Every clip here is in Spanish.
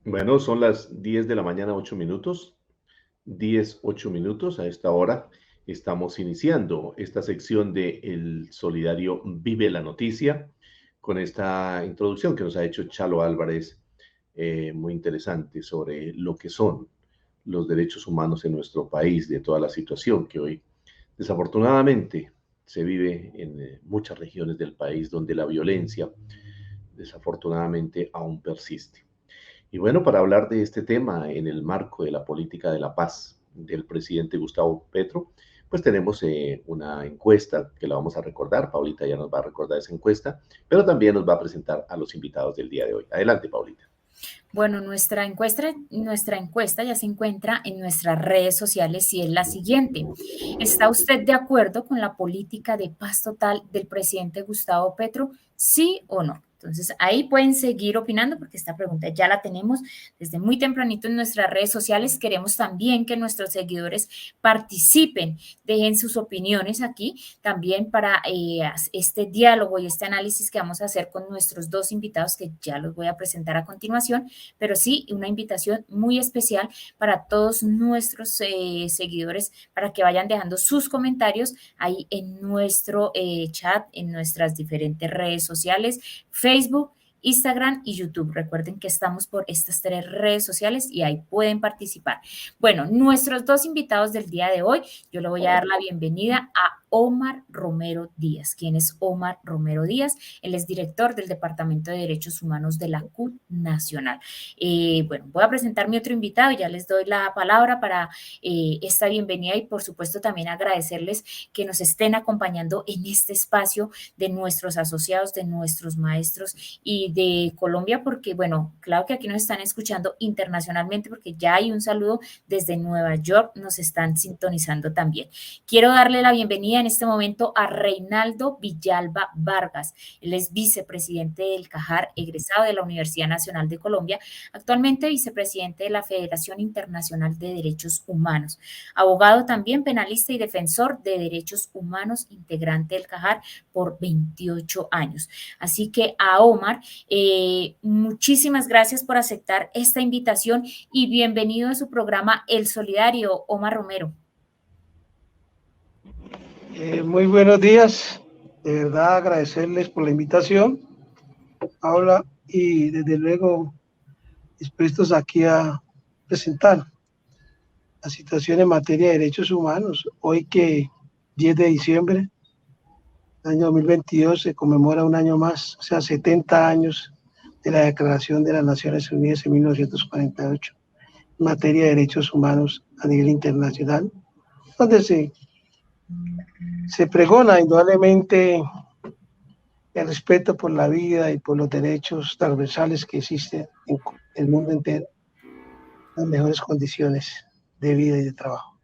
Bueno, son las 10 de la mañana, 8 minutos. 10 8 minutos. A esta hora estamos iniciando esta sección de El Solidario Vive la Noticia con esta introducción que nos ha hecho Chalo Álvarez, muy interesante sobre lo que son los derechos humanos en nuestro país, de toda la situación que hoy desafortunadamente se vive en muchas regiones del país donde la violencia desafortunadamente aún persiste. Y bueno, para hablar de este tema en el marco de la política de la paz del presidente Gustavo Petro, pues tenemos una encuesta que la vamos a recordar. Paulita ya nos va a recordar esa encuesta, pero también nos va a presentar a los invitados del día de hoy. Adelante, Paulita. Bueno, nuestra encuesta ya se encuentra en nuestras redes sociales y es la siguiente. ¿Está usted de acuerdo con la política de paz total del presidente Gustavo Petro? ¿Sí o no? Entonces, ahí pueden seguir opinando porque esta pregunta ya la tenemos desde muy tempranito en nuestras redes sociales. Queremos también que nuestros seguidores participen, dejen sus opiniones aquí también para este diálogo y este análisis que vamos a hacer con nuestros dos invitados que ya los voy a presentar a continuación, pero sí una invitación muy especial para todos nuestros seguidores para que vayan dejando sus comentarios ahí en nuestro chat, en nuestras diferentes redes sociales, Facebook, Instagram y YouTube. Recuerden que estamos por estas tres redes sociales y ahí pueden participar. Bueno, nuestros dos invitados del día de hoy, yo le voy a dar la bienvenida a Omar Romero Díaz. ¿Quién es Omar Romero Díaz? Él es director del Departamento de Derechos Humanos de la CUT Nacional. Bueno, voy a presentar mi otro invitado y ya les doy la palabra para esta bienvenida y por supuesto también agradecerles que nos estén acompañando en este espacio de nuestros asociados, de nuestros maestros y de Colombia, porque bueno, claro que aquí nos están escuchando internacionalmente porque ya hay un saludo desde Nueva York, nos están sintonizando también. Quiero darle la bienvenida en este momento a Reinaldo Villalba Vargas. Él es vicepresidente del CAJAR, egresado de la Universidad Nacional de Colombia, actualmente vicepresidente de la Federación Internacional de Derechos Humanos, abogado también penalista y defensor de derechos humanos, integrante del CAJAR por 28 años. Así que a Omar, muchísimas gracias por aceptar esta invitación y bienvenido a su programa El Solidario, Omar Romero. Muy buenos días, de verdad agradecerles por la invitación, Paula, y desde luego dispuestos aquí a presentar la situación en materia de derechos humanos. Hoy que 10 de diciembre, año 2022, se conmemora un año más, o sea, 70 años de la Declaración de las Naciones Unidas en 1948 en materia de derechos humanos a nivel internacional, donde se pregona indudablemente el respeto por la vida y por los derechos transversales que existen en el mundo entero, las mejores condiciones de vida y de trabajo.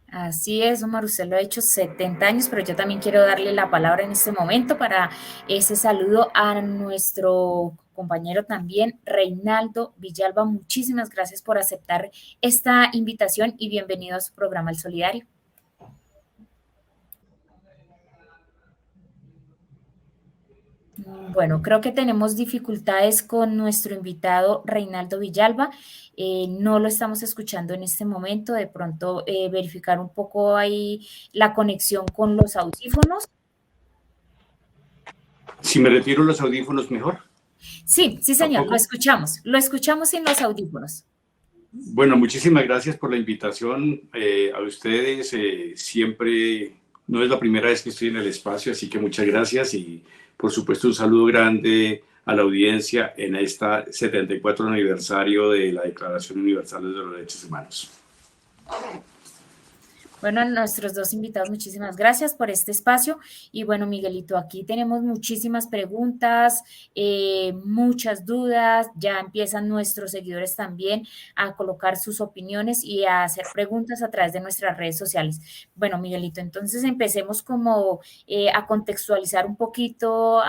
Así es, Omar, usted lo ha hecho 70 años, pero yo también quiero darle la palabra en este momento para ese saludo a nuestro compañero también, Reinaldo Villalba. Muchísimas gracias por aceptar esta invitación y bienvenido a su programa El Solidario. Bueno, creo que tenemos dificultades con nuestro invitado Reinaldo Villalba. No lo estamos escuchando en este momento. De pronto verificar un poco ahí la conexión con los audífonos. Si me retiro los audífonos, mejor. Sí, sí, señor, ¿Tampoco? Lo escuchamos en los audífonos. Bueno, muchísimas gracias por la invitación a ustedes. Siempre, no es la primera vez que estoy en el espacio, así que muchas gracias y por supuesto un saludo grande a la audiencia en este 74 aniversario de la Declaración Universal de los Derechos Humanos. Bueno, a nuestros dos invitados, muchísimas gracias por este espacio. Y bueno, Miguelito, aquí tenemos muchísimas preguntas, muchas dudas. Ya empiezan nuestros seguidores también a colocar sus opiniones y a hacer preguntas a través de nuestras redes sociales. Bueno, Miguelito, entonces empecemos como a contextualizar un poquito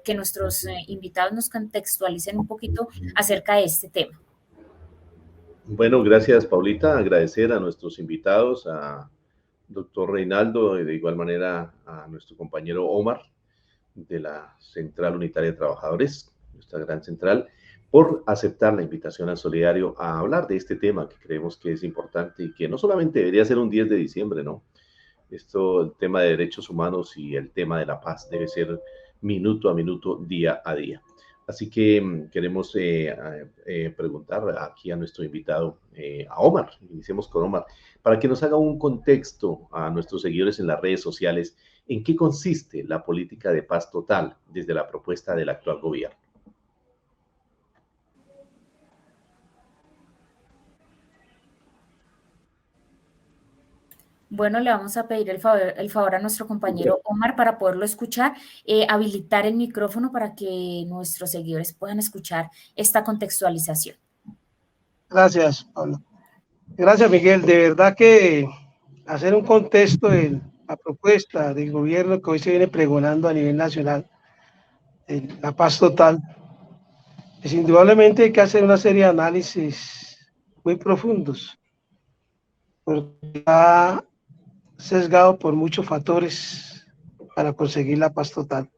que nuestros invitados nos contextualicen un poquito acerca de este tema. Bueno, gracias, Paulita. Agradecer a nuestros invitados, a doctor Reinaldo y de igual manera a nuestro compañero Omar de la Central Unitaria de Trabajadores, nuestra gran central. por aceptar la invitación al Solidario a hablar de este tema que creemos que es importante y que no solamente debería ser un 10 de diciembre, ¿no? Esto, el tema de derechos humanos y el tema de la paz debe ser minuto a minuto, día a día. Así que queremos preguntar aquí a nuestro invitado, a Omar, iniciemos con Omar, para que nos haga un contexto a nuestros seguidores en las redes sociales, en qué consiste la política de paz total desde la propuesta del actual gobierno. Bueno, le vamos a pedir el favor a nuestro compañero Omar para poderlo escuchar, habilitar el micrófono para que nuestros seguidores puedan escuchar esta contextualización. Gracias, Pablo. Gracias, Miguel. De verdad que hacer un contexto de la propuesta del gobierno que hoy se viene pregonando a nivel nacional, la paz total, pues indudablemente hay que hacer una serie de análisis muy profundos, porque está sesgado por muchos factores para conseguir la paz total.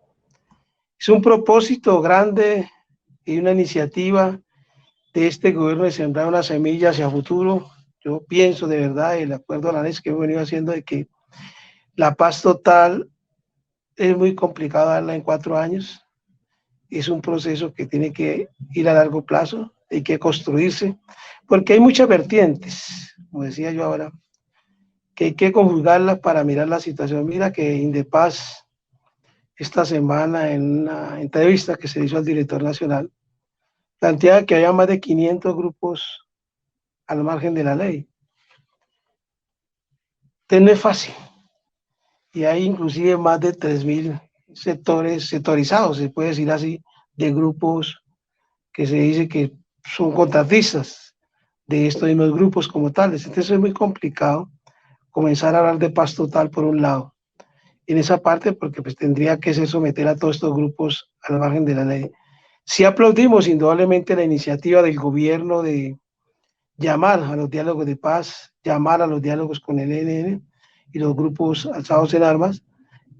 Es un propósito grande y una iniciativa de este gobierno de sembrar una semilla hacia futuro. Yo pienso de verdad, y de acuerdo al análisis que hemos venido haciendo, de que la paz total es muy complicado darla en 4 años. Es un proceso que tiene que ir a largo plazo, hay que construirse, porque hay muchas vertientes, como decía yo ahora, que hay que conjugarlas para mirar la situación. Mira que Indepaz, esta semana, en una entrevista que se hizo al director nacional, planteaba que había más de 500 grupos al margen de la ley. Entonces no es fácil. Y hay inclusive más de 3.000 sectores sectorizados, se puede decir así, de grupos que se dice que son contratistas de estos mismos grupos como tales. Entonces es muy complicado comenzar a hablar de paz total por un lado. En esa parte, porque pues tendría que ser someter a todos estos grupos al margen de la ley. Sí aplaudimos indudablemente la iniciativa del gobierno de llamar a los diálogos de paz, llamar a los diálogos con el ELN y los grupos alzados en armas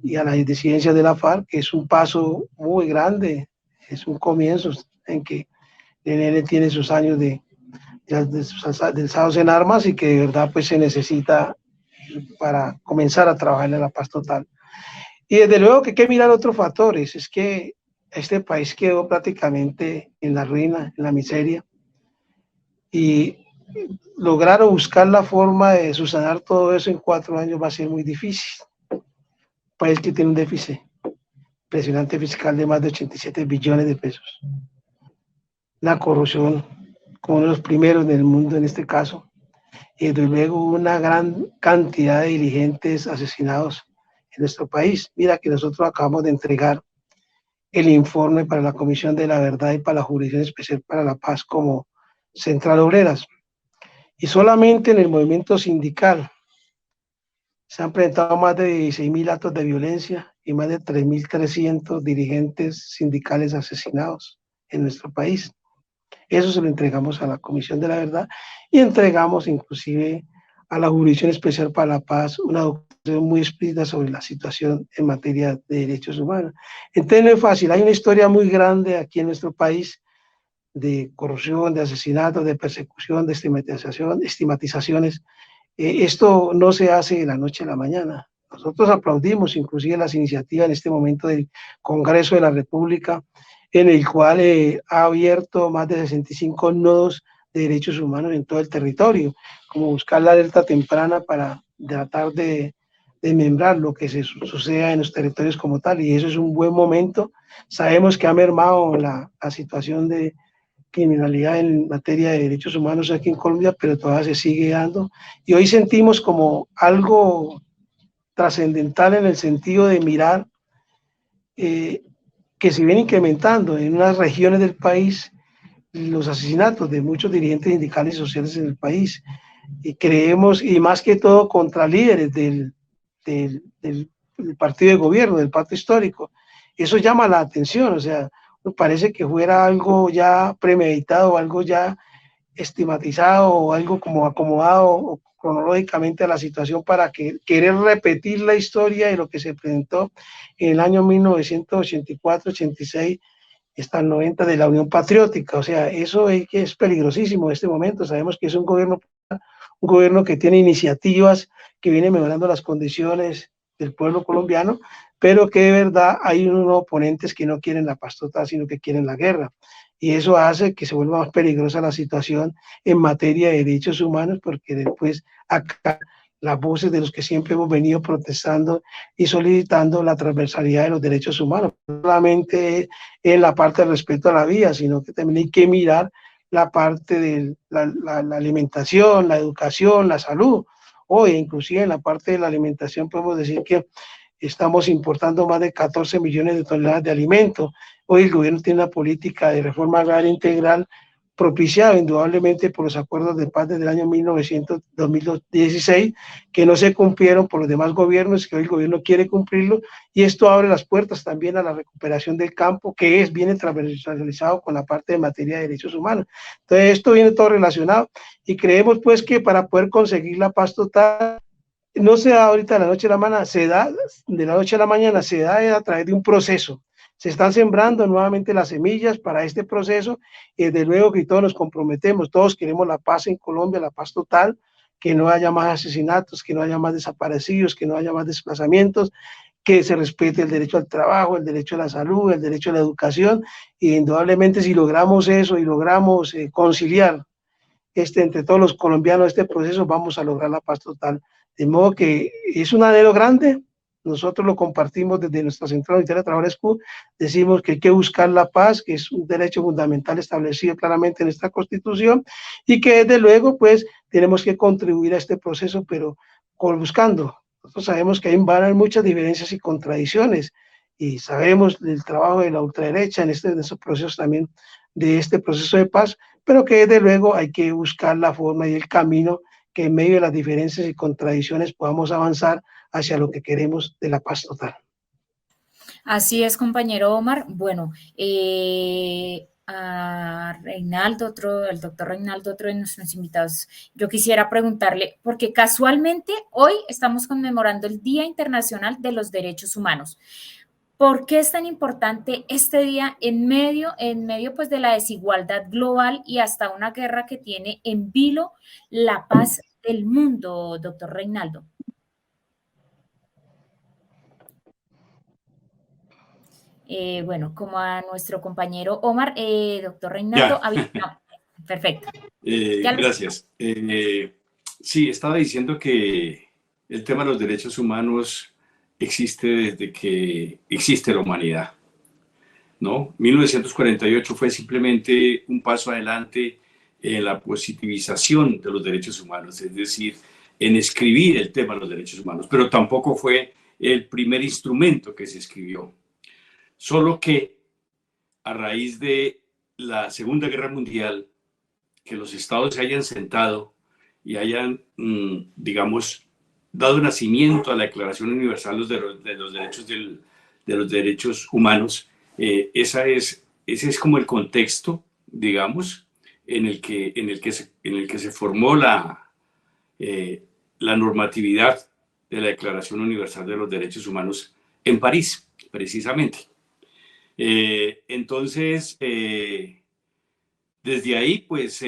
y a las disidencias de la FARC, que es un paso muy grande, es un comienzo en que el ELN tiene sus años de alzados en armas y que de verdad pues se necesita para comenzar a trabajar en la paz total. Y desde luego que hay que mirar otros factores, es que este país quedó prácticamente en la ruina, en la miseria, y lograr o buscar la forma de subsanar todo eso en 4 años va a ser muy difícil. Un país que tiene un déficit impresionante fiscal de más de 87 billones de pesos. La corrupción, como uno de los primeros en el mundo en este caso, y desde luego una gran cantidad de dirigentes asesinados en nuestro país. Mira que nosotros acabamos de entregar el informe para la Comisión de la Verdad y para la Jurisdicción Especial para la Paz como Central Obreras. Y solamente en el movimiento sindical se han presentado más de 16.000 actos de violencia y más de 3.300 dirigentes sindicales asesinados en nuestro país. Eso se lo entregamos a la Comisión de la Verdad y entregamos inclusive a la Jurisdicción Especial para la Paz una doctrina muy explícita sobre la situación en materia de derechos humanos. Entonces no es fácil, hay una historia muy grande aquí en nuestro país de corrupción, de asesinatos, de persecución, de estigmatizaciones. Esto no se hace de la noche a la mañana. Nosotros aplaudimos inclusive las iniciativas en este momento del Congreso de la República, en el cual ha abierto más de 65 nodos de derechos humanos en todo el territorio, como buscar la alerta temprana para tratar de membrar lo que se suceda en los territorios como tal, y eso es un buen momento. Sabemos que ha mermado la situación de criminalidad en materia de derechos humanos aquí en Colombia, pero todavía se sigue dando, y hoy sentimos como algo trascendental en el sentido de mirar que se viene incrementando en unas regiones del país los asesinatos de muchos dirigentes sindicales y sociales en el país, y creemos, y más que todo contra líderes del partido de gobierno, del pacto histórico. Eso llama la atención, o sea, parece que fuera algo ya premeditado, algo ya estigmatizado o algo como acomodado cronológicamente a la situación para querer repetir la historia de lo que se presentó en el año 1984-86 está el 90 de la Unión Patriótica. O sea, eso es peligrosísimo en este momento. Sabemos que es un gobierno que tiene iniciativas, que viene mejorando las condiciones del pueblo colombiano, pero que de verdad hay unos oponentes que no quieren la paz total, sino que quieren la guerra. Y eso hace que se vuelva más peligrosa la situación en materia de derechos humanos, porque después acá las voces de los que siempre hemos venido protestando y solicitando la transversalidad de los derechos humanos, no solamente en la parte del respeto a la vida, sino que también hay que mirar la parte de la alimentación, la educación, la salud. Hoy, inclusive en la parte de la alimentación, podemos decir que estamos importando más de 14 millones de toneladas de alimentos. Hoy el gobierno tiene una política de reforma agraria integral propiciado indudablemente por los acuerdos de paz desde el año 2016, que no se cumplieron por los demás gobiernos, que hoy el gobierno quiere cumplirlo, y esto abre las puertas también a la recuperación del campo, que viene transversalizado con la parte de materia de derechos humanos. Entonces esto viene todo relacionado, y creemos pues que para poder conseguir la paz total, no se da ahorita de la noche a la mañana, se da de la noche a la mañana, se da a través de un proceso. Se están sembrando nuevamente las semillas para este proceso y desde luego que todos nos comprometemos, todos queremos la paz en Colombia, la paz total, que no haya más asesinatos, que no haya más desaparecidos, que no haya más desplazamientos, que se respete el derecho al trabajo, el derecho a la salud, el derecho a la educación, y indudablemente si logramos eso y logramos conciliar entre todos los colombianos este proceso, vamos a lograr la paz total. De modo que es un anhelo grande, nosotros lo compartimos desde nuestra Central Unitaria de Trabajadores CUT, decimos que hay que buscar la paz, que es un derecho fundamental establecido claramente en esta Constitución, y que desde luego pues tenemos que contribuir a este proceso, pero buscando. Nosotros sabemos que van a haber muchas diferencias y contradicciones, y sabemos del trabajo de la ultraderecha en esos procesos también, de este proceso de paz, pero que desde luego hay que buscar la forma y el camino que en medio de las diferencias y contradicciones podamos avanzar hacia lo que queremos de la paz total. Así es, compañero Omar. Bueno, a Reinaldo, el doctor Reinaldo, otro de nuestros invitados, yo quisiera preguntarle, porque casualmente hoy estamos conmemorando el Día Internacional de los Derechos Humanos. ¿Por qué es tan importante este día en medio pues, de la desigualdad global y hasta una guerra que tiene en vilo la paz del mundo, doctor Reinaldo? Bueno, como a nuestro compañero Omar, doctor Reinaldo, no, perfecto. Gracias. Sí, estaba diciendo que el tema de los derechos humanos existe desde que existe la humanidad, ¿no? 1948 fue simplemente un paso adelante en la positivización de los derechos humanos, es decir, en escribir el tema de los derechos humanos, pero tampoco fue el primer instrumento que se escribió. Solo que a raíz de la Segunda Guerra Mundial, que los estados se hayan sentado y hayan, digamos, dado nacimiento a la Declaración Universal de los Derechos Humanos, ese es como el contexto, digamos, en el que se formó la normatividad de la Declaración Universal de los Derechos Humanos en París, precisamente. Entonces, desde ahí, pues,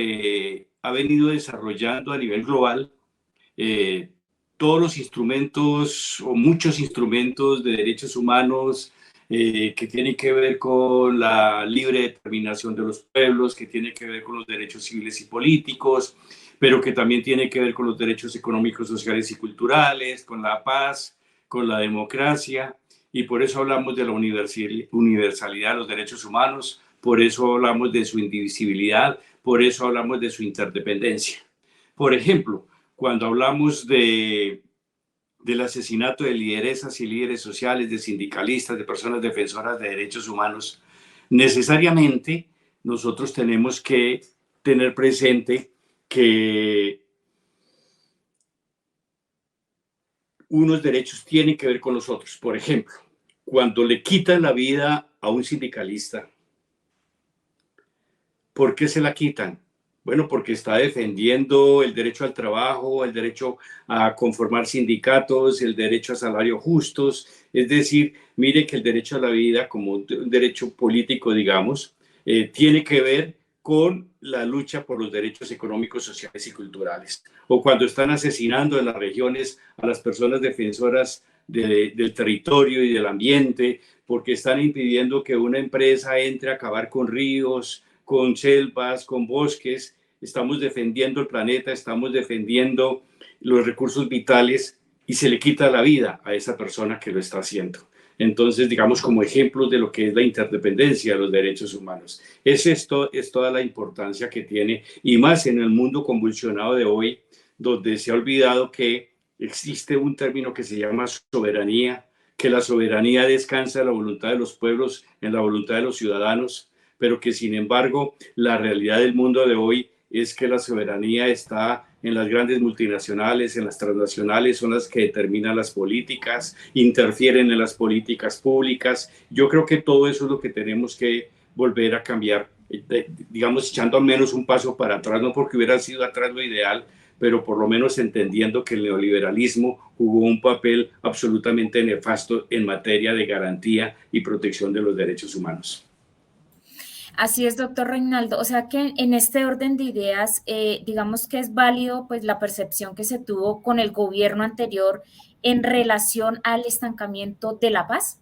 ha venido desarrollando a nivel global todos los instrumentos o muchos instrumentos de derechos humanos que tienen que ver con la libre determinación de los pueblos, que tienen que ver con los derechos civiles y políticos, pero que también tiene que ver con los derechos económicos, sociales y culturales, con la paz, con la democracia, y por eso hablamos de la universalidad de los derechos humanos, por eso hablamos de su indivisibilidad, por eso hablamos de su interdependencia. Por ejemplo, cuando hablamos del asesinato de lideresas y líderes sociales, de sindicalistas, de personas defensoras de derechos humanos, necesariamente nosotros tenemos que tener presente que unos derechos tienen que ver con los otros. Por ejemplo, cuando le quitan la vida a un sindicalista, ¿por qué se la quitan? Bueno, porque está defendiendo el derecho al trabajo, el derecho a conformar sindicatos, el derecho a salarios justos. Es decir, mire que el derecho a la vida, como un derecho político, digamos, tiene que ver con la lucha por los derechos económicos, sociales y culturales. O cuando están asesinando en las regiones a las personas defensoras del territorio y del ambiente, porque están impidiendo que una empresa entre a acabar con ríos, con selvas, con bosques. Estamos defendiendo el planeta, estamos defendiendo los recursos vitales y se le quita la vida a esa persona que lo está haciendo. Entonces, digamos, como ejemplos de lo que es la interdependencia de los derechos humanos. Es toda la importancia que tiene, y más en el mundo convulsionado de hoy, donde se ha olvidado que existe un término que se llama soberanía, que la soberanía descansa en la voluntad de los pueblos, en la voluntad de los ciudadanos, pero que sin embargo la realidad del mundo de hoy es que la soberanía está en las grandes multinacionales, en las transnacionales, son las que determinan las políticas, interfieren en las políticas públicas. Yo creo que todo eso es lo que tenemos que volver a cambiar, digamos, echando al menos un paso para atrás, no porque hubiera sido atrás lo ideal, pero por lo menos entendiendo que el neoliberalismo jugó un papel absolutamente nefasto en materia de garantía y protección de los derechos humanos. Así es, doctor Reinaldo. O sea que en este orden de ideas, digamos que es válido pues la percepción que se tuvo con el gobierno anterior en relación al estancamiento de la paz.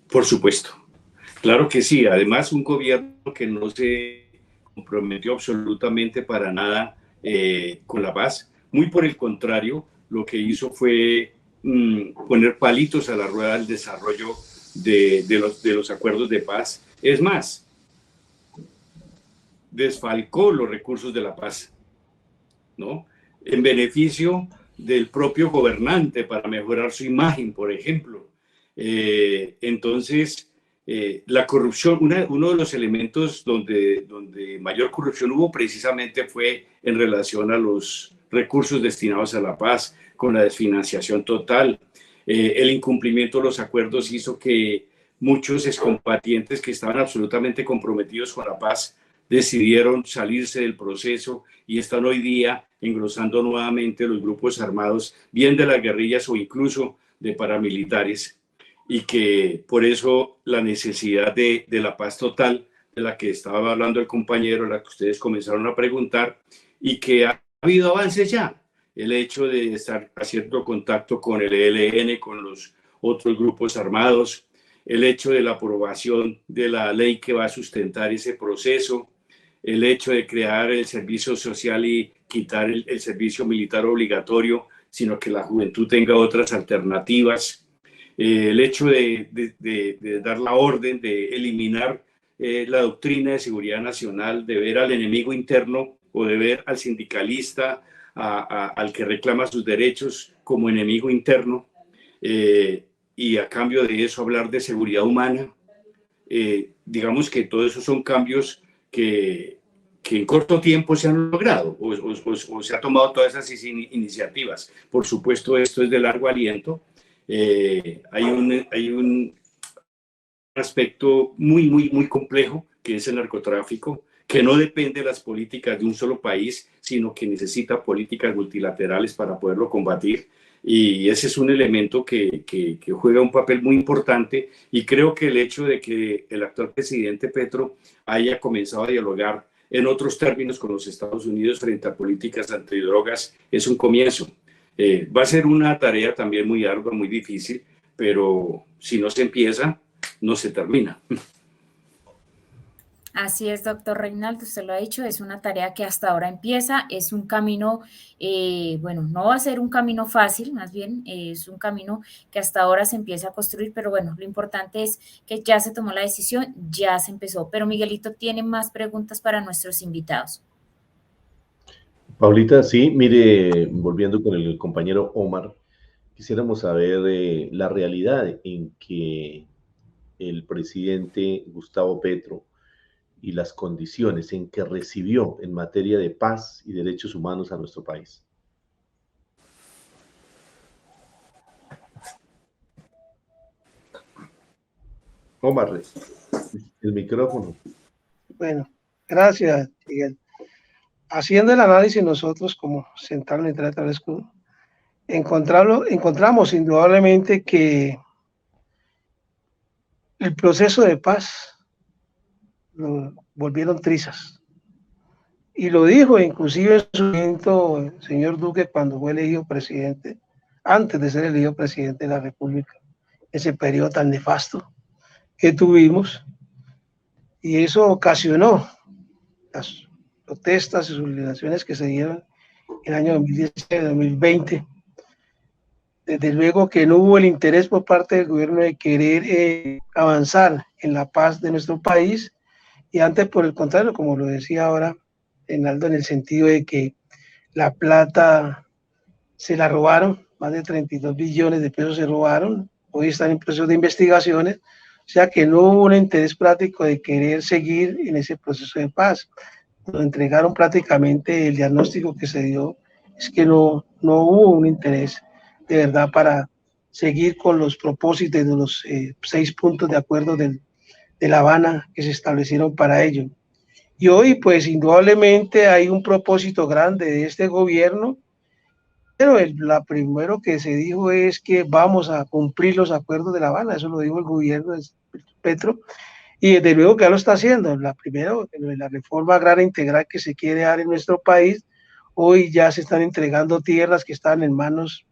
Por supuesto, claro que sí. Además, un gobierno que no se comprometió absolutamente para nada con la paz. Muy por el contrario, lo que hizo fue poner palitos a la rueda del desarrollo de los acuerdos de paz. Es más, desfalcó los recursos de la paz, ¿no? En beneficio del propio gobernante para mejorar su imagen, por ejemplo. Entonces, la corrupción, uno de los elementos donde mayor corrupción hubo precisamente fue en relación a los recursos destinados a la paz, con la desfinanciación total. El incumplimiento de los acuerdos hizo que muchos excombatientes que estaban absolutamente comprometidos con la paz decidieron salirse del proceso y están hoy día engrosando nuevamente los grupos armados, bien de las guerrillas o incluso de paramilitares, y que por eso la necesidad de la paz total, de la que estaba hablando el compañero, la que ustedes comenzaron a preguntar, y que ha habido avances ya. El hecho de estar haciendo contacto con el ELN, con los otros grupos armados, el hecho de la aprobación de la ley que va a sustentar ese proceso, el hecho de crear el servicio social y quitar el servicio militar obligatorio, sino que la juventud tenga otras alternativas, el hecho de dar la orden de eliminar la doctrina de seguridad nacional, de ver al enemigo interno o de ver al sindicalista, al que reclama sus derechos como enemigo interno, y a cambio de eso hablar de seguridad humana. Digamos que todos esos son cambios que en corto tiempo se han logrado o se ha tomado todas esas iniciativas. Por supuesto, esto es de largo aliento. Hay un aspecto muy complejo que es el narcotráfico, que no depende de las políticas de un solo país, sino que necesita políticas multilaterales para poderlo combatir. Y ese es un elemento que juega un papel muy importante, y creo que el hecho de que el actual presidente Petro haya comenzado a dialogar en otros términos con los Estados Unidos frente a políticas antidrogas es un comienzo. Va a ser una tarea también muy ardua, muy difícil, pero si no se empieza, no se termina. Así es, doctor Reinaldo, usted lo ha dicho, es una tarea que hasta ahora empieza, es un camino, bueno, no va a ser un camino fácil, más bien es un camino que hasta ahora se empieza a construir, pero bueno, lo importante es que ya se tomó la decisión, ya se empezó. Pero Miguelito tiene más preguntas para nuestros invitados. Paulita, sí, mire, volviendo con el compañero Omar, quisiéramos saber la realidad en que el presidente Gustavo Petro y las condiciones en que recibió en materia de paz y derechos humanos a nuestro país. Omar, el micrófono. Bueno, Gracias, Miguel. Haciendo el análisis nosotros como Central Unitaria Tabasco, encontramos indudablemente que el proceso de paz lo volvieron trizas. Y lo dijo inclusive en su momento el señor Duque cuando fue elegido presidente, antes de ser elegido presidente de la República, ese periodo tan nefasto que tuvimos, y eso ocasionó las protestas y sublevaciones que se dieron en el año 2017-2020. Desde luego que no hubo el interés por parte del gobierno de querer avanzar en la paz de nuestro país, y antes, por el contrario, como lo decía ahora Reinaldo, en el sentido de que la plata se la robaron, más de 32 billones de pesos se robaron, hoy están en proceso de investigaciones, o sea que no hubo un interés práctico de querer seguir en ese proceso de paz. Nos entregaron prácticamente el diagnóstico que se dio, es que no hubo un interés de verdad para seguir con los propósitos de los 6 puntos de acuerdo de La Habana que se establecieron para ello. Y hoy, pues, indudablemente hay un propósito grande de este gobierno, pero la primero que se dijo es que vamos a cumplir los acuerdos de La Habana, eso lo dijo el gobierno de Petro, y desde luego que ya lo está haciendo. La primera, la reforma agraria integral que se quiere dar en nuestro país, hoy ya se están entregando tierras que están en manos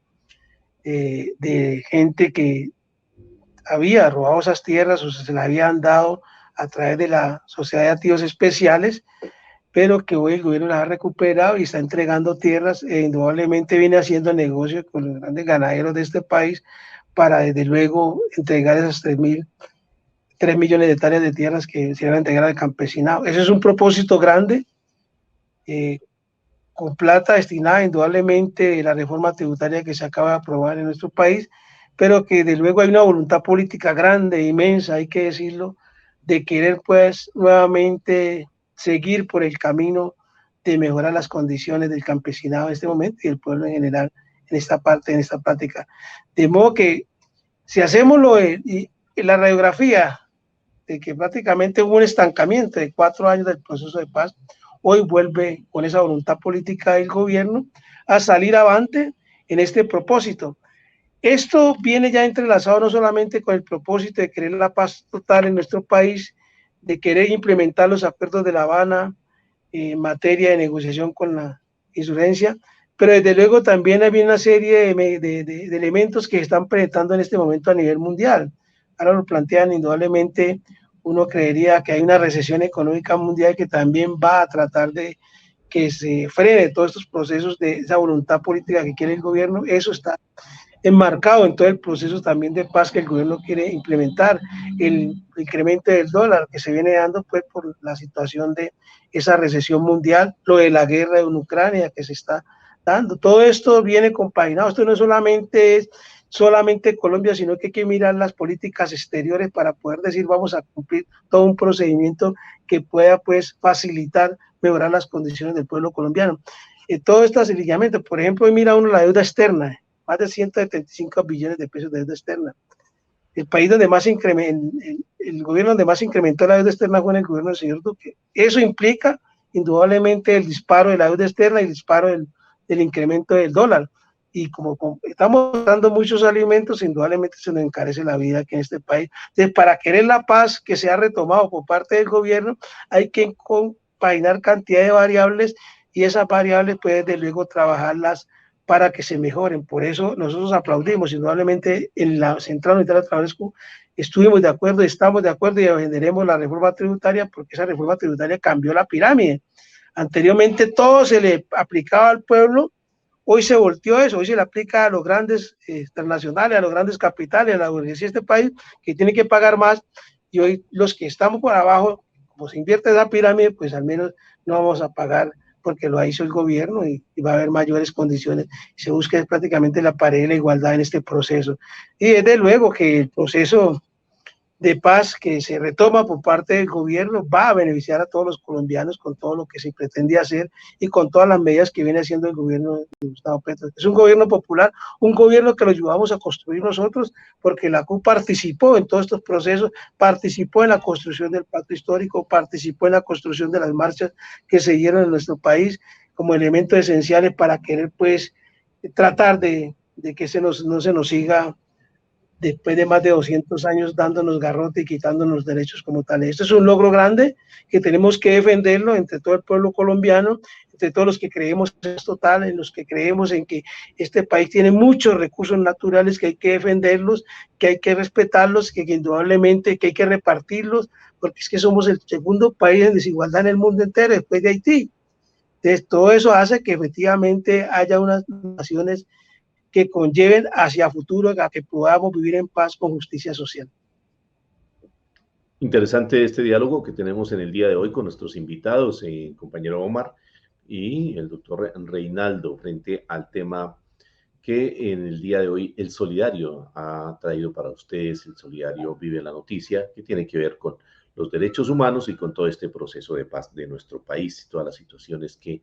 de gente que había robado esas tierras o se las habían dado a través de la Sociedad de Activos Especiales, pero que hoy el gobierno las ha recuperado y está entregando tierras e indudablemente viene haciendo negocio con los grandes ganaderos de este país para desde luego entregar esas 3 millones de hectáreas de tierras que se van a entregar al campesinado. Ese es un propósito grande, con plata destinada indudablemente a la reforma tributaria que se acaba de aprobar en nuestro país, pero que desde luego hay una voluntad política grande, inmensa, hay que decirlo, de querer pues nuevamente seguir por el camino de mejorar las condiciones del campesinado en este momento y del pueblo en general en esta parte, en esta práctica. De modo que si hacemos la radiografía de que prácticamente hubo un estancamiento de 4 años del proceso de paz, hoy vuelve con esa voluntad política del gobierno a salir avante en este propósito. Esto viene ya entrelazado no solamente con el propósito de querer la paz total en nuestro país, de querer implementar los acuerdos de La Habana en materia de negociación con la insurgencia, pero desde luego también hay una serie de elementos que se están presentando en este momento a nivel mundial. Ahora lo plantean indudablemente, uno creería que hay una recesión económica mundial que también va a tratar de que se frene todos estos procesos de esa voluntad política que quiere el gobierno. Eso está enmarcado en todo el proceso también de paz que el gobierno quiere implementar, el incremento del dólar que se viene dando pues por la situación de esa recesión mundial, lo de la guerra en Ucrania que se está dando, todo esto viene compaginado, esto no es solamente Colombia, sino que hay que mirar las políticas exteriores para poder decir vamos a cumplir todo un procedimiento que pueda pues facilitar, mejorar las condiciones del pueblo colombiano. Todo este lineamiento, por ejemplo, hoy mira uno la deuda externa, más de 175 billones de pesos de deuda externa. El país donde más el gobierno donde más incrementó la deuda externa fue en el gobierno del señor Duque. Eso implica indudablemente el disparo de la deuda externa y el disparo del incremento del dólar. Y como estamos dando muchos alimentos, indudablemente se nos encarece la vida aquí en este país. Entonces, para querer la paz que se ha retomado por parte del gobierno, hay que compaginar cantidad de variables y esas variables, pues, desde luego, trabajarlas para que se mejoren. Por eso nosotros aplaudimos, indudablemente en la Central Unitaria Tabasco estuvimos de acuerdo, estamos de acuerdo y defenderemos la reforma tributaria porque esa reforma tributaria cambió la pirámide. Anteriormente todo se le aplicaba al pueblo, hoy se volteó eso, hoy se le aplica a los grandes transnacionales, a los grandes capitales, a la burguesía de este país que tienen que pagar más y hoy los que estamos por abajo, como se invierte esa pirámide, pues al menos no vamos a pagar porque lo hizo el gobierno y va a haber mayores condiciones. Se busca prácticamente la pared de la igualdad en este proceso. Y desde luego que el proceso de paz que se retoma por parte del gobierno va a beneficiar a todos los colombianos con todo lo que se pretende hacer y con todas las medidas que viene haciendo el gobierno de Gustavo Petro. Es un gobierno popular, un gobierno que lo ayudamos a construir nosotros, porque la CUT participó en todos estos procesos, participó en la construcción del pacto histórico, participó en la construcción de las marchas que se dieron en nuestro país como elementos esenciales para querer pues tratar de que no se nos siga después de más de 200 años dándonos garrote y quitándonos derechos como tales. Este es un logro grande que tenemos que defenderlo entre todo el pueblo colombiano, entre todos los que creemos en esto tal, en los que creemos en que este país tiene muchos recursos naturales que hay que defenderlos, que hay que respetarlos, que indudablemente que hay que repartirlos, porque es que somos el segundo país en desigualdad en el mundo entero después de Haití. Entonces, todo eso hace que efectivamente haya unas naciones que conlleven hacia futuro a que podamos vivir en paz con justicia social. Interesante este diálogo que tenemos en el día de hoy con nuestros invitados, compañero Omar y el doctor Reinaldo, frente al tema que en el día de hoy el Solidario ha traído para ustedes. El Solidario Vive la Noticia, que tiene que ver con los derechos humanos y con todo este proceso de paz de nuestro país y todas las situaciones que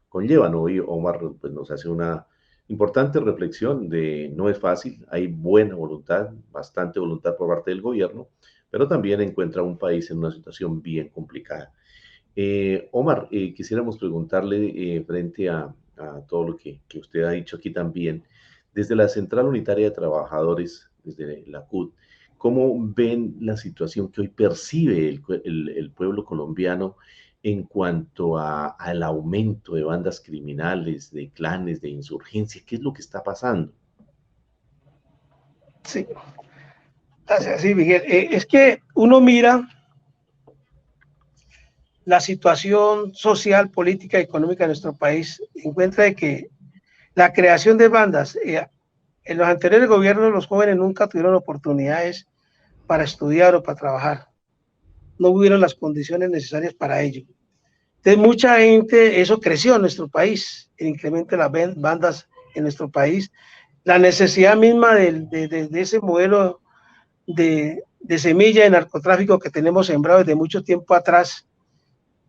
conllevan. Hoy Omar pues, nos hace una importante reflexión de no es fácil, hay buena voluntad, bastante voluntad por parte del gobierno, pero también encuentra un país en una situación bien complicada. Omar, quisiéramos preguntarle frente a todo lo que usted ha dicho aquí también, desde la Central Unitaria de Trabajadores, desde la CUT, ¿cómo ven la situación que hoy percibe el pueblo colombiano en cuanto al aumento de bandas criminales, de clanes, de insurgencia? ¿Qué es lo que está pasando? Sí, así, Miguel. Es que uno mira la situación social, política y económica de nuestro país, encuentra que la creación de bandas, en los anteriores gobiernos los jóvenes nunca tuvieron oportunidades para estudiar o para trabajar. No hubieron las condiciones necesarias para ello. Entonces, mucha gente, eso creció en nuestro país, el incremento de las bandas en nuestro país, la necesidad misma de ese modelo de semilla de narcotráfico que tenemos sembrado desde mucho tiempo atrás,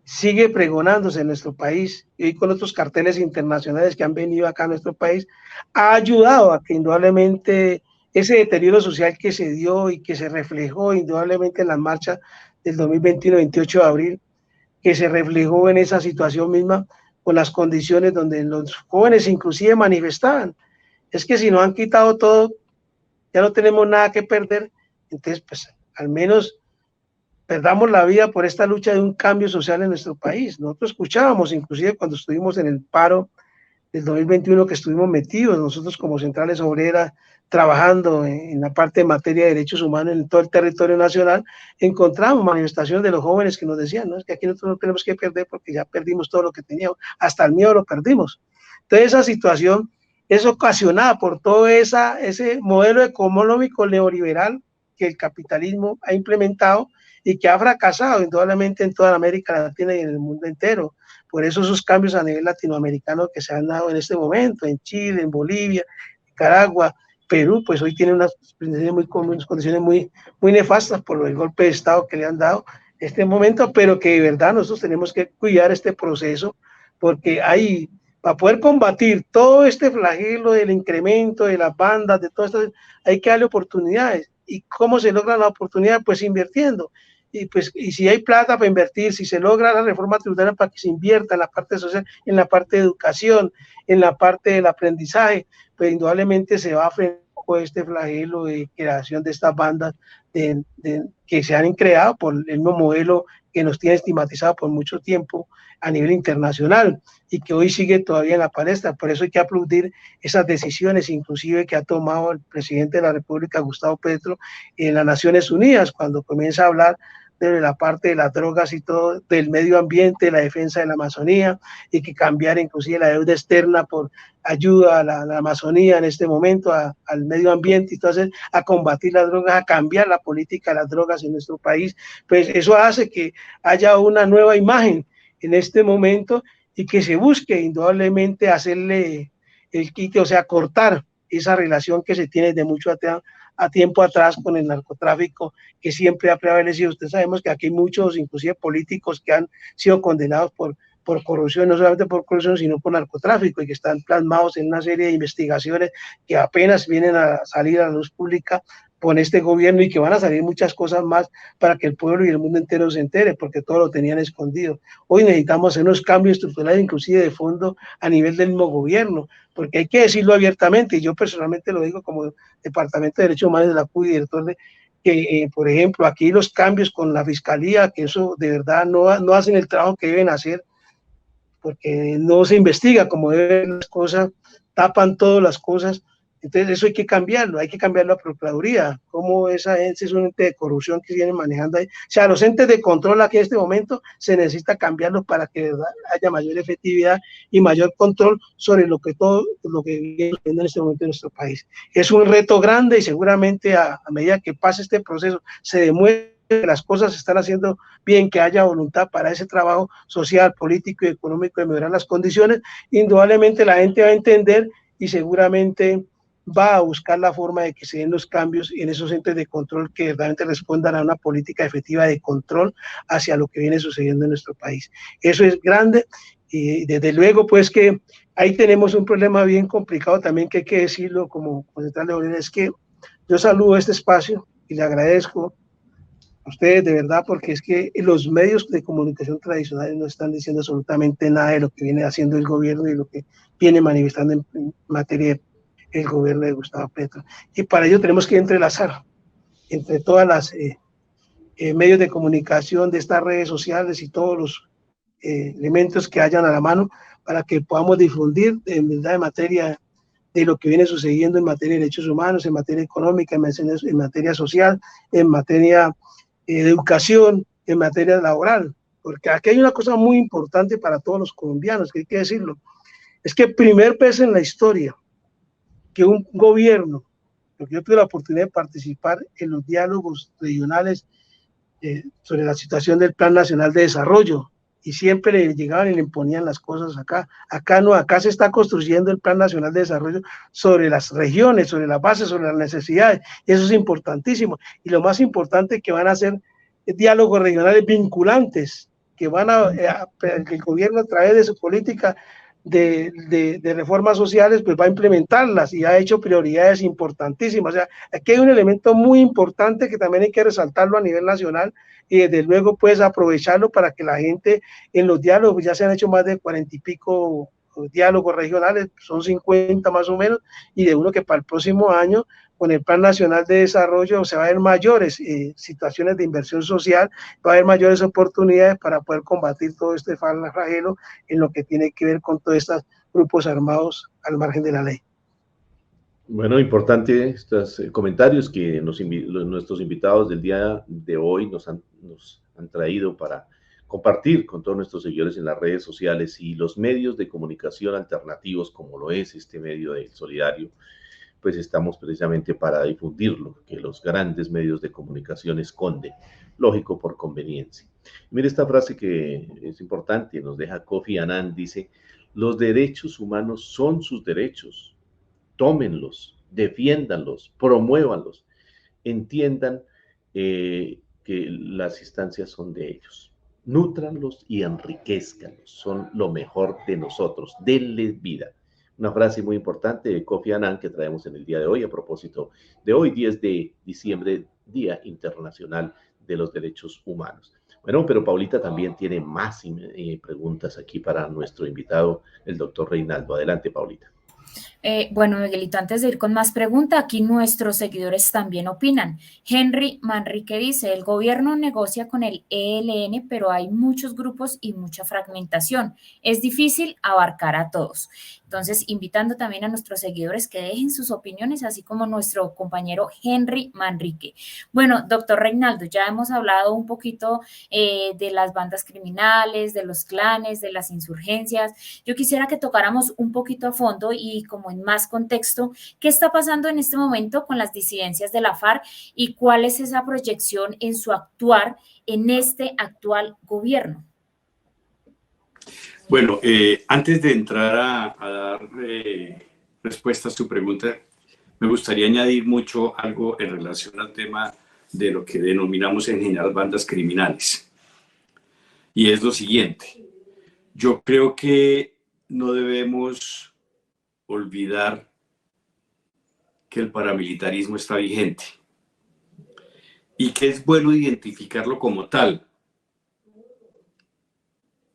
sigue pregonándose en nuestro país, y con otros carteles internacionales que han venido acá a nuestro país, ha ayudado a que indudablemente ese deterioro social que se dio y que se reflejó indudablemente en la marcha del 2021, 28 de abril, que se reflejó en esa situación misma, con las condiciones donde los jóvenes inclusive manifestaban. Es que si nos han quitado todo, ya no tenemos nada que perder, entonces pues al menos perdamos la vida por esta lucha de un cambio social en nuestro país. Nosotros escuchábamos, inclusive cuando estuvimos en el paro del 2021 que estuvimos metidos, nosotros como centrales obreras, trabajando en la parte de materia de derechos humanos en todo el territorio nacional, encontramos manifestaciones de los jóvenes que nos decían, ¿no? Es que aquí nosotros no tenemos que perder porque ya perdimos todo lo que teníamos, hasta el miedo lo perdimos. Entonces esa situación es ocasionada por todo ese modelo económico neoliberal que el capitalismo ha implementado y que ha fracasado indudablemente en toda América Latina y en el mundo entero. Por eso esos cambios a nivel latinoamericano que se han dado en este momento, en Chile, en Bolivia, Nicaragua, Perú, pues hoy tiene unas condiciones muy nefastas por el golpe de Estado que le han dado en este momento, pero que de verdad nosotros tenemos que cuidar este proceso, porque hay, para poder combatir todo este flagelo del incremento de las bandas, de todo esto, hay que darle oportunidades. ¿Y cómo se logra la oportunidad? Pues invirtiendo. Y si hay plata para invertir, si se logra la reforma tributaria para que se invierta en la parte social, en la parte de educación, en la parte del aprendizaje, pues indudablemente se va a frenar este flagelo de creación de estas bandas que se han creado por el mismo modelo que nos tiene estigmatizado por mucho tiempo a nivel internacional y que hoy sigue todavía en la palestra. Por eso hay que aplaudir esas decisiones, inclusive que ha tomado el presidente de la República, Gustavo Petro, en las Naciones Unidas, cuando comienza a hablar de la parte de las drogas y todo, del medio ambiente, la defensa de la Amazonía, y que cambiar inclusive la deuda externa por ayuda a la Amazonía en este momento, al medio ambiente, y entonces a combatir las drogas, a cambiar la política de las drogas en nuestro país. Pues eso hace que haya una nueva imagen en este momento y que se busque indudablemente hacerle el quite, o sea, cortar esa relación que se tiene de mucho a tiempo atrás con el narcotráfico que siempre ha prevalecido. Ustedes sabemos que aquí hay muchos, inclusive políticos, que han sido condenados por corrupción, no solamente por corrupción, sino por narcotráfico, y que están plasmados en una serie de investigaciones que apenas vienen a salir a la luz pública con este gobierno, y que van a salir muchas cosas más para que el pueblo y el mundo entero se entere, porque todo lo tenían escondido. Hoy necesitamos hacer unos cambios estructurales, inclusive de fondo, a nivel del mismo gobierno, porque hay que decirlo abiertamente, y yo personalmente lo digo como Departamento de Derechos Humanos de la CUDI, director de que, por ejemplo, aquí los cambios con la Fiscalía, que eso de verdad no hacen el trabajo que deben hacer, porque no se investiga como deben las cosas, tapan todas las cosas. Entonces eso hay que cambiarlo a Procuraduría, como esa ente es un ente de corrupción que viene manejando ahí. O sea, los entes de control aquí en este momento se necesita cambiarlos para que de verdad haya mayor efectividad y mayor control sobre lo que viene en este momento en nuestro país. Es un reto grande, y seguramente a medida que pase este proceso se demuestre que las cosas se están haciendo bien, que haya voluntad para ese trabajo social, político y económico de mejorar las condiciones, indudablemente la gente va a entender y seguramente va a buscar la forma de que se den los cambios en esos entes de control que verdaderamente respondan a una política efectiva de control hacia lo que viene sucediendo en nuestro país. Eso es grande, y desde luego pues que ahí tenemos un problema bien complicado también, que hay que decirlo como Central de Bolívar, es que yo saludo este espacio y le agradezco a ustedes de verdad, porque es que los medios de comunicación tradicionales no están diciendo absolutamente nada de lo que viene haciendo el gobierno y lo que viene manifestando en materia del gobierno de Gustavo Petro. Y para ello tenemos que entrelazar entre todas las medios de comunicación de estas redes sociales y todos los elementos que hayan a la mano, para que podamos difundir en verdad en materia de lo que viene sucediendo en materia de derechos humanos, en materia económica, en materia social, en materia de educación, en materia laboral, porque aquí hay una cosa muy importante para todos los colombianos, que hay que decirlo, es que primer vez en la historia que un gobierno, porque yo tuve la oportunidad de participar en los diálogos regionales sobre la situación del Plan Nacional de Desarrollo, y siempre le llegaban y le imponían las cosas acá no, acá se está construyendo el Plan Nacional de Desarrollo sobre las regiones, sobre las bases, sobre las necesidades, y eso es importantísimo, y lo más importante que van a hacer diálogos regionales vinculantes, que van que el gobierno a través de su política de reformas sociales pues va a implementarlas, y ha hecho prioridades importantísimas. O sea, aquí hay un elemento muy importante que también hay que resaltarlo a nivel nacional, y desde luego pues aprovecharlo para que la gente en los diálogos, ya se han hecho más de 40 y pico diálogos regionales, son 50 más o menos, y de uno que para el próximo año con el Plan Nacional de Desarrollo se va a ver mayores situaciones de inversión social, va a haber mayores oportunidades para poder combatir todo este flagelo en lo que tiene que ver con todos estos grupos armados al margen de la ley. Bueno, importante estos comentarios que nuestros invitados del día de hoy nos han traído para compartir con todos nuestros seguidores en las redes sociales y los medios de comunicación alternativos, como lo es este medio de Solidario. Pues estamos precisamente para difundirlo, que los grandes medios de comunicación esconden, lógico, por conveniencia. Mire esta frase que es importante, nos deja Kofi Annan, dice: los derechos humanos son sus derechos, tómenlos, defiéndanlos, promuévanlos, entiendan que las instancias son de ellos, nútranlos y enriquezcanlos, son lo mejor de nosotros, denles vida. Una frase muy importante de Kofi Annan que traemos en el día de hoy a propósito de hoy, 10 de diciembre, Día Internacional de los Derechos Humanos. Bueno, pero Paulita también tiene más preguntas aquí para nuestro invitado, el doctor Reinaldo. Adelante, Paulita. Bueno, Miguelito, antes de ir con más preguntas, aquí nuestros seguidores también opinan. Henry Manrique dice: el gobierno negocia con el ELN, pero hay muchos grupos y mucha fragmentación. Es difícil abarcar a todos. Entonces, invitando también a nuestros seguidores que dejen sus opiniones, así como nuestro compañero Henry Manrique. Bueno, doctor Reinaldo, ya hemos hablado un poquito de las bandas criminales, de los clanes, de las insurgencias. Yo quisiera que tocáramos un poquito a fondo y como en más contexto, ¿qué está pasando en este momento con las disidencias de la FARC y cuál es esa proyección en su actuar en este actual gobierno? Bueno, antes de entrar a dar respuesta a su pregunta, me gustaría añadir mucho algo en relación al tema de lo que denominamos en general bandas criminales. Y es lo siguiente, yo creo que no debemos olvidar que el paramilitarismo está vigente y que es bueno identificarlo como tal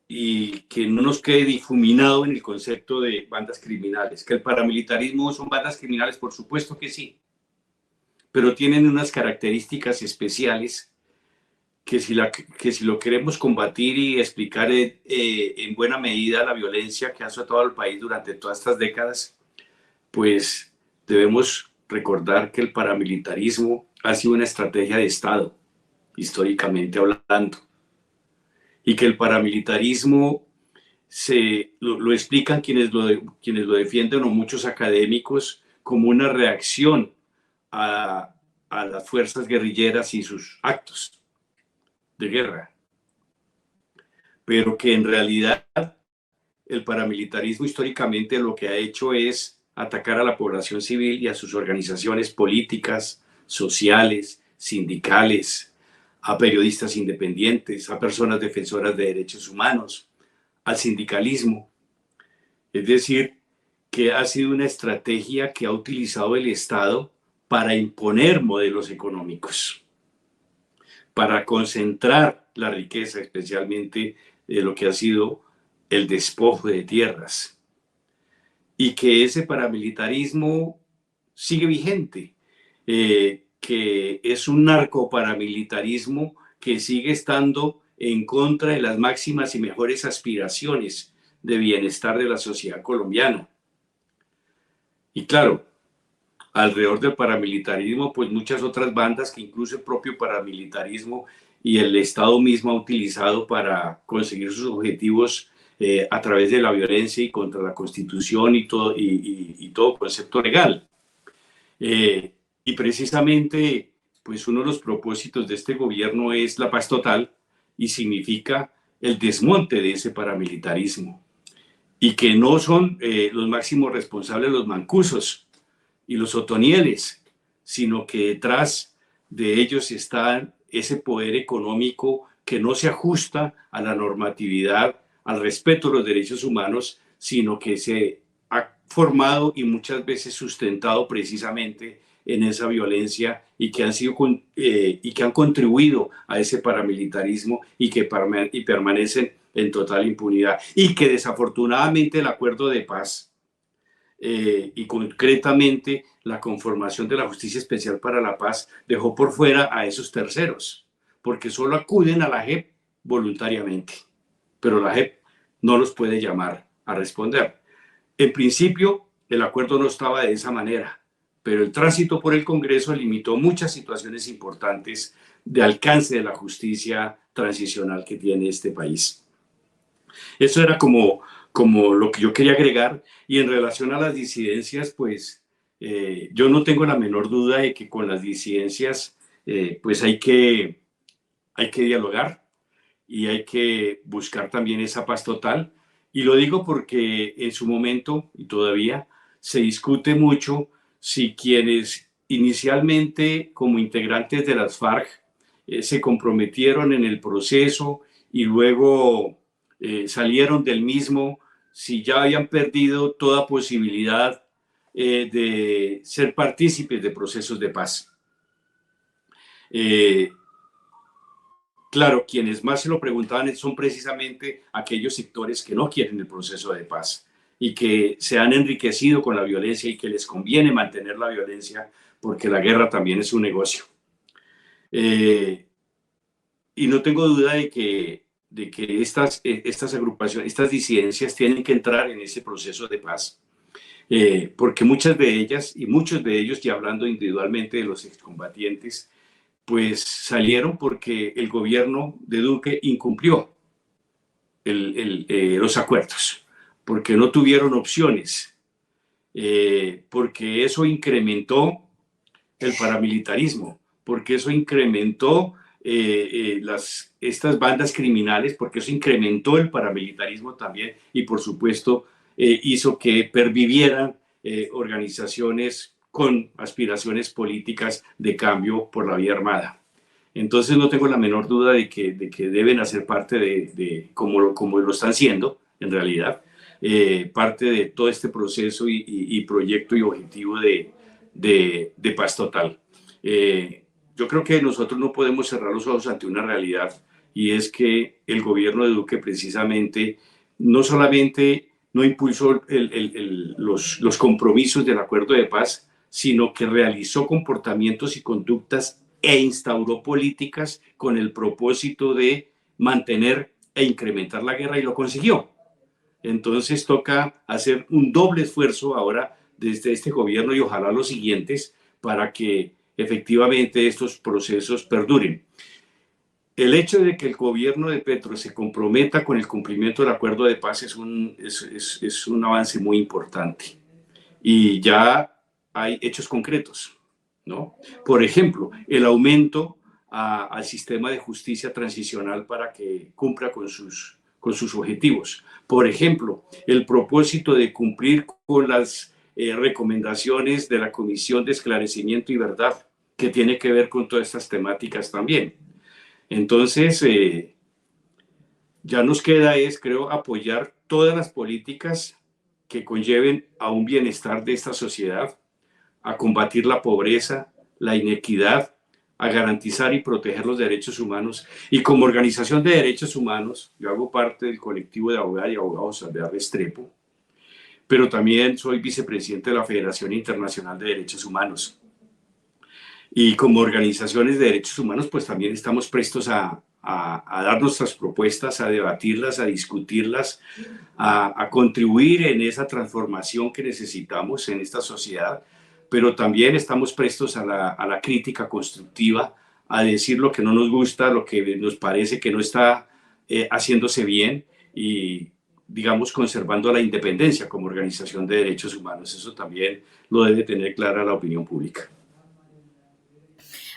y que no nos quede difuminado en el concepto de bandas criminales. Que el paramilitarismo son bandas criminales, por supuesto que sí, pero tienen unas características especiales que si lo queremos combatir y explicar en buena medida la violencia que ha azotado al país durante todas estas décadas, pues debemos recordar que el paramilitarismo ha sido una estrategia de Estado, históricamente hablando, y que el paramilitarismo lo explican quienes lo defienden o muchos académicos como una reacción a las fuerzas guerrilleras y sus actos de guerra, pero que en realidad el paramilitarismo históricamente lo que ha hecho es atacar a la población civil y a sus organizaciones políticas, sociales, sindicales, a periodistas independientes, a personas defensoras de derechos humanos, al sindicalismo. Es decir, que ha sido una estrategia que ha utilizado el Estado para imponer modelos económicos, para concentrar la riqueza, especialmente de lo que ha sido el despojo de tierras, y que ese paramilitarismo sigue vigente, que es un narcoparamilitarismo que sigue estando en contra de las máximas y mejores aspiraciones de bienestar de la sociedad colombiana. Y claro, alrededor del paramilitarismo, pues muchas otras bandas que incluso el propio paramilitarismo y el Estado mismo ha utilizado para conseguir sus objetivos a través de la violencia y contra la Constitución y todo concepto legal. Y precisamente, pues uno de los propósitos de este gobierno es la paz total y significa el desmonte de ese paramilitarismo. Y que no son los máximos responsables los mancusos y los otonieles, sino que detrás de ellos está ese poder económico que no se ajusta a la normatividad, al respeto de los derechos humanos, sino que se ha formado y muchas veces sustentado precisamente en esa violencia y que han contribuido a ese paramilitarismo y que permanecen en total impunidad. Y que desafortunadamente el acuerdo de paz y concretamente la conformación de la Justicia Especial para la Paz dejó por fuera a esos terceros, porque solo acuden a la JEP voluntariamente, pero la JEP no los puede llamar a responder. En principio, el acuerdo no estaba de esa manera, pero el tránsito por el Congreso limitó muchas situaciones importantes de alcance de la justicia transicional que tiene este país. Eso era como lo que yo quería agregar. Y en relación a las disidencias, pues yo no tengo la menor duda de que con las disidencias pues hay que dialogar y hay que buscar también esa paz total. Y lo digo porque en su momento y todavía se discute mucho si quienes inicialmente como integrantes de las FARC se comprometieron en el proceso y luego salieron del mismo, si ya habían perdido toda posibilidad de ser partícipes de procesos de paz. Claro, quienes más se lo preguntaban son precisamente aquellos sectores que no quieren el proceso de paz y que se han enriquecido con la violencia y que les conviene mantener la violencia porque la guerra también es un negocio. Y no tengo duda de que estas agrupaciones, estas disidencias tienen que entrar en ese proceso de paz, porque muchas de ellas y muchos de ellos, ya hablando individualmente de los excombatientes, pues salieron porque el gobierno de Duque incumplió los acuerdos, porque no tuvieron opciones, porque eso incrementó el paramilitarismo, porque eso incrementó estas bandas criminales, porque eso incrementó el paramilitarismo también y por supuesto hizo que pervivieran organizaciones con aspiraciones políticas de cambio por la vía armada. Entonces no tengo la menor duda de que deben hacer parte como lo están haciendo, en realidad, parte de todo este proceso y proyecto y objetivo de paz total. Yo creo que nosotros no podemos cerrar los ojos ante una realidad, y es que el gobierno de Duque precisamente no solamente no impulsó los compromisos del acuerdo de paz, sino que realizó comportamientos y conductas e instauró políticas con el propósito de mantener e incrementar la guerra, y lo consiguió. Entonces toca hacer un doble esfuerzo ahora desde este gobierno, y ojalá los siguientes, para que efectivamente estos procesos perduren. El hecho de que el gobierno de Petro se comprometa con el cumplimiento del acuerdo de paz es un avance muy importante, y ya hay hechos concretos, ¿no? Por ejemplo, el aumento al sistema de justicia transicional para que cumpla con sus objetivos. Por ejemplo, el propósito de cumplir con las recomendaciones de la Comisión de Esclarecimiento y Verdad, que tiene que ver con todas estas temáticas también. Entonces, ya nos queda creo, apoyar todas las políticas que conlleven a un bienestar de esta sociedad, a combatir la pobreza, la inequidad, a garantizar y proteger los derechos humanos. Y como organización de derechos humanos, yo hago parte del colectivo de abogadas y abogados Salvedad Restrepo, pero también soy vicepresidente de la Federación Internacional de Derechos Humanos. Y como organizaciones de derechos humanos, pues también estamos prestos a dar nuestras propuestas, a debatirlas, a discutirlas, a contribuir en esa transformación que necesitamos en esta sociedad, pero también estamos prestos a la crítica constructiva, a decir lo que no nos gusta, lo que nos parece que no está haciéndose bien, y, digamos, conservando la independencia como organización de derechos humanos. Eso también lo debe tener clara la opinión pública.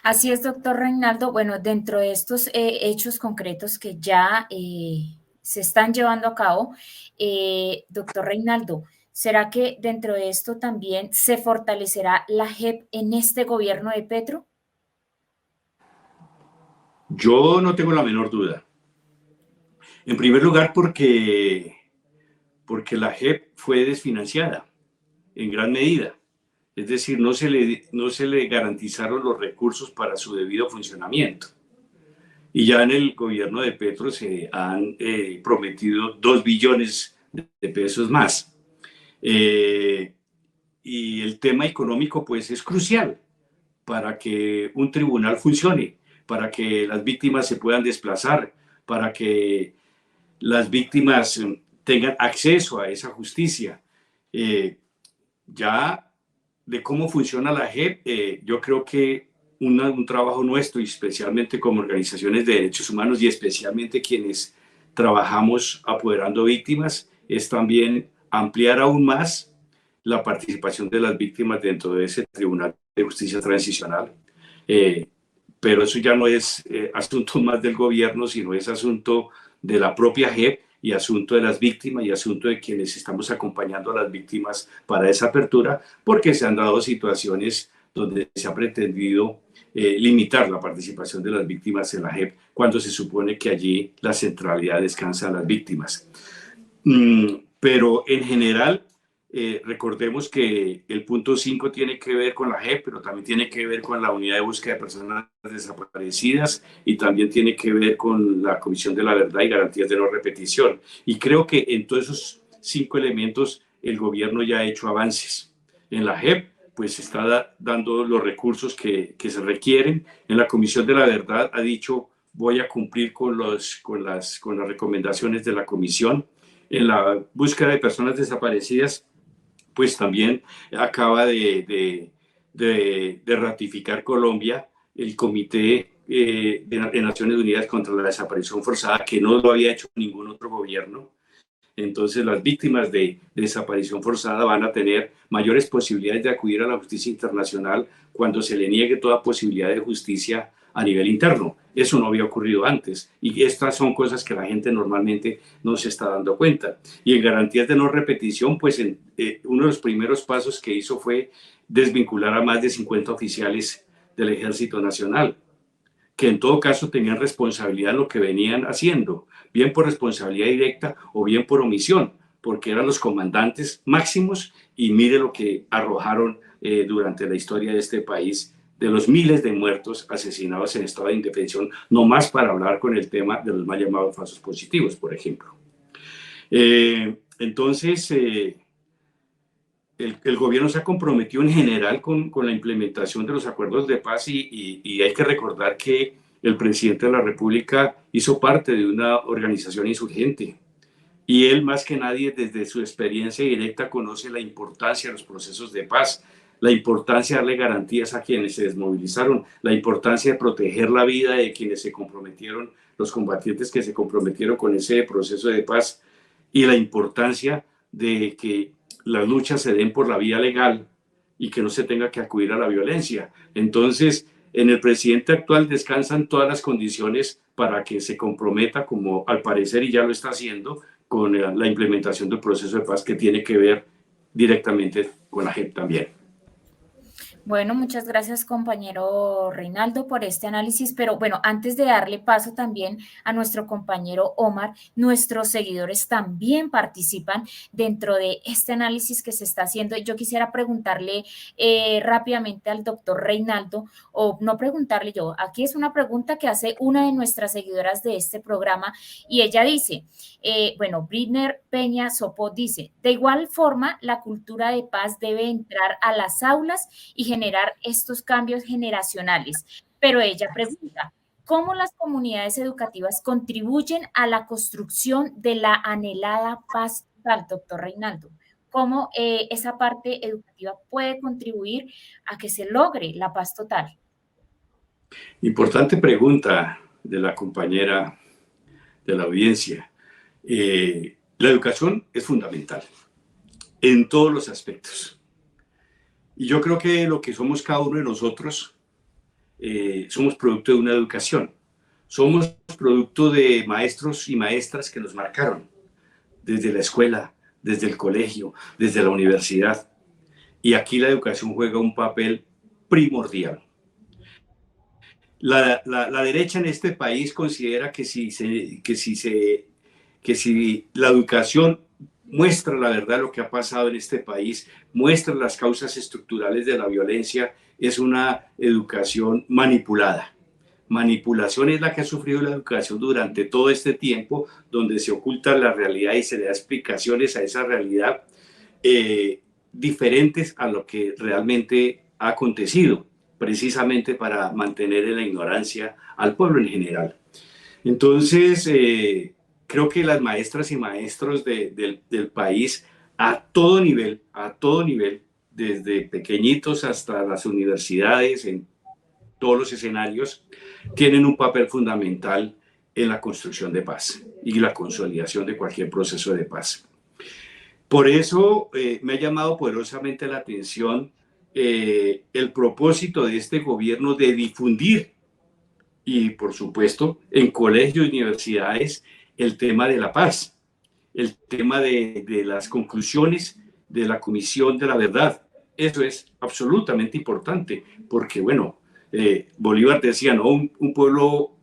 Así es, doctor Reinaldo. Bueno, dentro de estos hechos concretos que ya se están llevando a cabo, doctor Reinaldo, ¿será que dentro de esto también se fortalecerá la JEP en este gobierno de Petro? Yo no tengo la menor duda. En primer lugar, porque la JEP fue desfinanciada en gran medida. Es decir, no se le garantizaron los recursos para su debido funcionamiento. Y ya en el gobierno de Petro se han prometido 2 billones de pesos más. Y el tema económico, pues, es crucial para que un tribunal funcione, para que las víctimas se puedan desplazar, para que las víctimas tengan acceso a esa justicia. Ya de cómo funciona la JEP, yo creo que un trabajo nuestro, y especialmente como organizaciones de derechos humanos y especialmente quienes trabajamos apoderando víctimas, es también ampliar aún más la participación de las víctimas dentro de ese Tribunal de Justicia Transicional. Pero eso ya no es asunto más del gobierno, sino es asunto de la propia JEP, y asunto de las víctimas, y asunto de quienes estamos acompañando a las víctimas para esa apertura, porque se han dado situaciones donde se ha pretendido limitar la participación de las víctimas en la JEP, cuando se supone que allí la centralidad descansa en las víctimas. Pero en general, recordemos que el punto 5 tiene que ver con la JEP, pero también tiene que ver con la unidad de búsqueda de personas desaparecidas, y también tiene que ver con la Comisión de la Verdad y Garantías de No Repetición. Y creo que en todos esos 5 elementos el gobierno ya ha hecho avances. En la JEP, pues está dando los recursos que se requieren. En la Comisión de la Verdad ha dicho: voy a cumplir con las recomendaciones de la comisión. En la búsqueda de personas desaparecidas, pues también acaba de ratificar Colombia el Comité de Naciones Unidas contra la Desaparición Forzada, que no lo había hecho ningún otro gobierno. Entonces, las víctimas de desaparición forzada van a tener mayores posibilidades de acudir a la justicia internacional cuando se le niegue toda posibilidad de justicia a nivel interno. Eso no había ocurrido antes y estas son cosas que la gente normalmente no se está dando cuenta. Y en garantías de no repetición, pues uno de los primeros pasos que hizo fue desvincular a más de 50 oficiales del Ejército Nacional, que en todo caso tenían responsabilidad en lo que venían haciendo, bien por responsabilidad directa o bien por omisión, porque eran los comandantes máximos y mire lo que arrojaron durante la historia de este país, de los miles de muertos asesinados en estado de indefensión, no más para hablar con el tema de los mal llamados falsos positivos, por ejemplo. Entonces, el gobierno se ha comprometido en general con la implementación de los acuerdos de paz y hay que recordar que el presidente de la República hizo parte de una organización insurgente y él más que nadie desde su experiencia directa conoce la importancia de los procesos de paz, la importancia de darle garantías a quienes se desmovilizaron, la importancia de proteger la vida de quienes se comprometieron, los combatientes que se comprometieron con ese proceso de paz y la importancia de que las luchas se den por la vía legal y que no se tenga que acudir a la violencia. Entonces, en el presidente actual descansan todas las condiciones para que se comprometa, como al parecer y ya lo está haciendo, con la implementación del proceso de paz que tiene que ver directamente con la JEP también. Bueno, muchas gracias, compañero Reinaldo, por este análisis, pero bueno, antes de darle paso también a nuestro compañero Omar, nuestros seguidores también participan dentro de este análisis que se está haciendo. Yo quisiera preguntarle rápidamente al doctor Reinaldo, o no preguntarle yo, aquí es una pregunta que hace una de nuestras seguidoras de este programa y ella dice, bueno, Britner Peña Sopo dice, de igual forma, la cultura de paz debe entrar a las aulas y generar estos cambios generacionales. Pero ella pregunta, ¿cómo las comunidades educativas contribuyen a la construcción de la anhelada paz total, doctor Reinaldo? ¿Cómo esa parte educativa puede contribuir a que se logre la paz total? Importante pregunta de la compañera de la audiencia. La educación es fundamental en todos los aspectos. Y yo creo que lo que somos cada uno de nosotros, somos producto de una educación. Somos producto de maestros y maestras que nos marcaron desde la escuela, desde el colegio, desde la universidad. Y aquí la educación juega un papel primordial. La derecha en este país considera que si la educación muestra la verdad de lo que ha pasado en este país, muestra las causas estructurales de la violencia, es una educación manipulada. Manipulación es la que ha sufrido la educación durante todo este tiempo, donde se oculta la realidad y se le da explicaciones a esa realidad diferentes a lo que realmente ha acontecido, precisamente para mantener en la ignorancia al pueblo en general. Entonces, creo que las maestras y maestros del país a todo nivel, desde pequeñitos hasta las universidades, en todos los escenarios, tienen un papel fundamental en la construcción de paz y la consolidación de cualquier proceso de paz. Por eso me ha llamado poderosamente la atención el propósito de este gobierno de difundir y, por supuesto, en colegios y universidades, el tema de la paz, el tema de las conclusiones de la Comisión de la Verdad. Eso es absolutamente importante, porque, bueno, Bolívar decía, ¿no? Un pueblo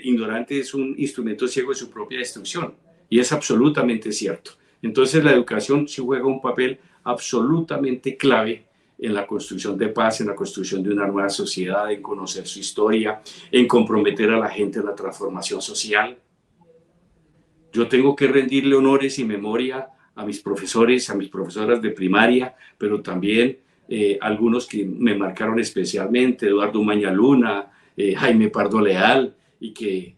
ignorante es un instrumento ciego de su propia destrucción, y es absolutamente cierto. Entonces, la educación sí juega un papel absolutamente clave en la construcción de paz, en la construcción de una nueva sociedad, en conocer su historia, en comprometer a la gente en la transformación social. Yo tengo que rendirle honores y memoria a mis profesores, a mis profesoras de primaria, pero también algunos que me marcaron especialmente, Eduardo Mañaluna, Jaime Pardo Leal, y que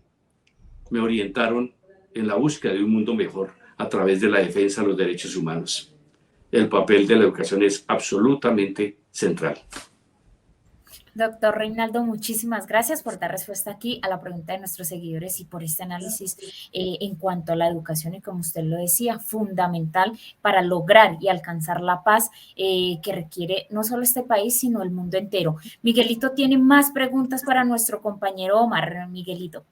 me orientaron en la búsqueda de un mundo mejor a través de la defensa de los derechos humanos. El papel de la educación es absolutamente central. Doctor Reinaldo, muchísimas gracias por dar respuesta aquí a la pregunta de nuestros seguidores y por este análisis en cuanto a la educación y, como usted lo decía, fundamental para lograr y alcanzar la paz que requiere no solo este país, sino el mundo entero. Miguelito tiene más preguntas para nuestro compañero Omar. Miguelito.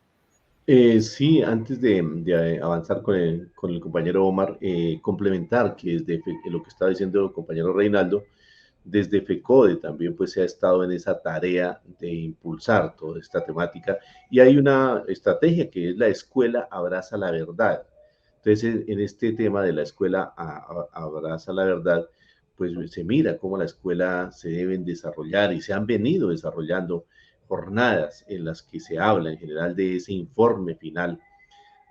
Sí, antes de avanzar con el compañero Omar, complementar que desde lo que estaba diciendo el compañero Reinaldo, desde FECODE también pues se ha estado en esa tarea de impulsar toda esta temática y hay una estrategia que es la escuela abraza la verdad. Entonces, en este tema de la escuela abraza la verdad, pues se mira cómo la escuela se deben desarrollar y se han venido desarrollando jornadas en las que se habla en general de ese informe final